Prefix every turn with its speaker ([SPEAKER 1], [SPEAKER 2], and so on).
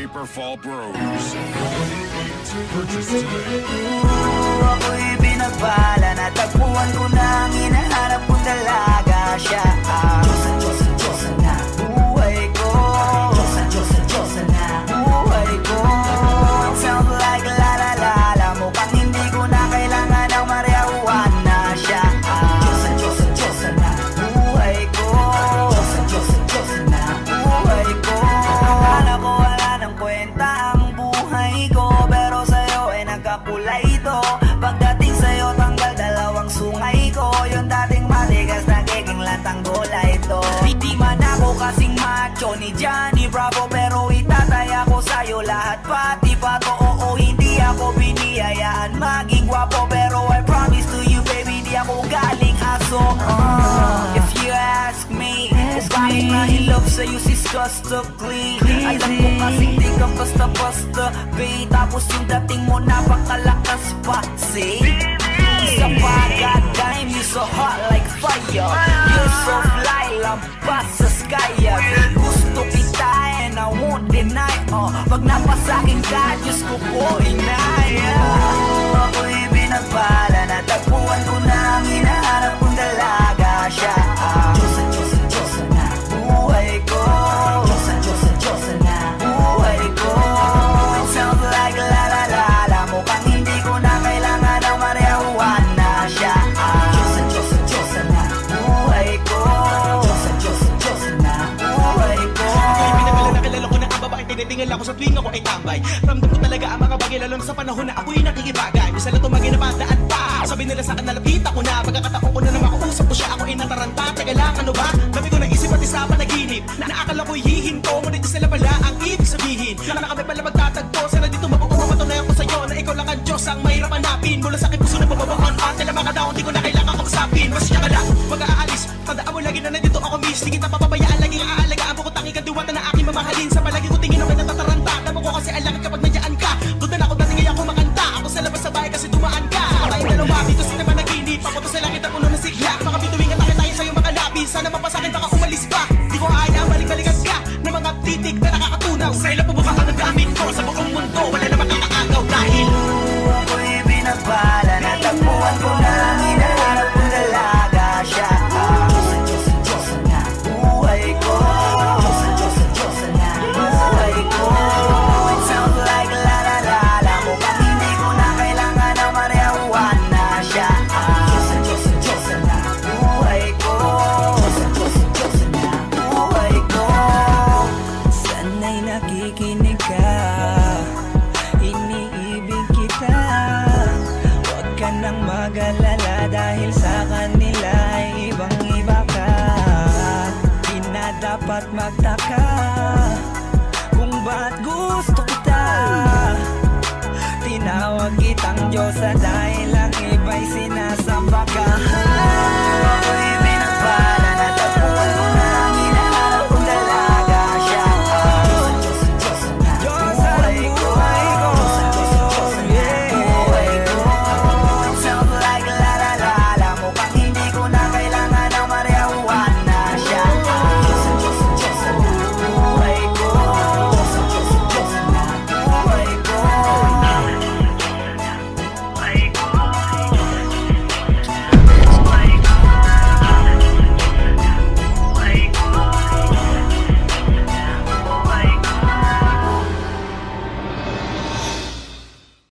[SPEAKER 1] Paper Fall Bros. Purchase today.
[SPEAKER 2] Ako'y binagpala, natagpuan ko na ang hinahanap kong dalaga. Siya ang Diyosa na buhay ko. Diyosa na buhay ko. It sounds like la la la la, mukhang hindi ko na kailangan ng marijuana. Siya ang Diyosa na buhay ko. Diyosa na buhay ko. Akala ko wala ng kwenta ang buhay ko, pero sa'yo ay nagkakulay ito. Pagdating sa'yo tanggal dalawang sungay ko. Yung dating matigas nagiging lantang bola ito. Di man ako kasing macho ni Johnny Bravo, pero itataya ko sa'yo lahat pati pato. Oo, hindi ako biniyayaan maging gwapo, pero I promise to you baby, di ako galing aso. If you ask me, kung bakit nahilap sa'yo sis gusto clean, alam ko kasing di ka basta-basta babe. Tapos yung dating mo napakalakas pa, see? Isa pa, goddamn, you so hot like fire. You're so fly, lampas sa sky. Gusto kita and I won't deny. Pag napasakin ka, Diyos ko po inaya. Ako'y binagpala, natagpuan ko na ang hinahanap kong dalaga. Siya ang Diyosa na buhay ko. Diyosa na buhay ko. It sounds like la la la la, mukhang hindi ko na kailangan ng marijuana. Siya ang Diyosa na buhay ko. Diyosa na buhay ko.
[SPEAKER 3] Kaya pinakala na kilala ko na ang babaeng tinitingala ko sa tuwing ako ay tambay. Ramdam ko talaga ang mga bagay, lalo na sa panahon na ako'y nakikibagay. Minsan lang tumagin na padaan pa, sabi nila sa akin nalapit ako na. Pagkakataon ko na na makausap ko siya, ako ay nataranta. Teka lang, ano ba? Dami ko naisip at isa panaginip na naakala ko'y hihinto, ngunit sila pala ang ibig sabihin. Na kami pala magtatagpo, sana dito mapapatunayan ko sa'yo na ikaw lang ang Diyos ang mahirap hanapin. Mula sa aking puso na pababaon at tila mga daon, di ko na kailangan kausapin. Masya ka lang, mag-aalis, tandaan mo lagi na nandito ako miss. Di kita papabayaan, laging aalagaan mo ko tanging kadiwata na aking mamahalin. Sa palagi ko tingin ako natataranta, damo ko kasi ang langit kapag nandiyan ka. Doon na ako dating kaya ako makanta, ako sa labas sa bahay kasi dumaan ka. Tayong dalawa, dito sa naman naginip, papunta sa langit ang puno ng sigla. Mga bituwing atake tayo sa'yo makalapis, sana mapasakin baka umalis pa. Di ko ayaw, balik-balikan ka ng mga titig na nakakatunaw. Sa ilang pubuka ang gamit ko sa buong mundo, wala na makakaagaw dahil
[SPEAKER 2] ako'y binagpala, natagpuan ko na ang hinahanap kong dalaga. Siya ang Diyosa na buhay ko. Diyosa na buhay ko. It sounds like la la la la, mukhang hindi ko na kailangan ng marijuana. Siya ang Diyosa na buhay ko. Diyosa na buhay ko. Sana'y nakikinig ka, iniibig kita. Huwag ka nang mag-alala dahil sa kanila ay ibang-iba ka. Di na dapat magtaka kung ba't gusto kita. Tinawag kitang Diyosa dahil ang iba'y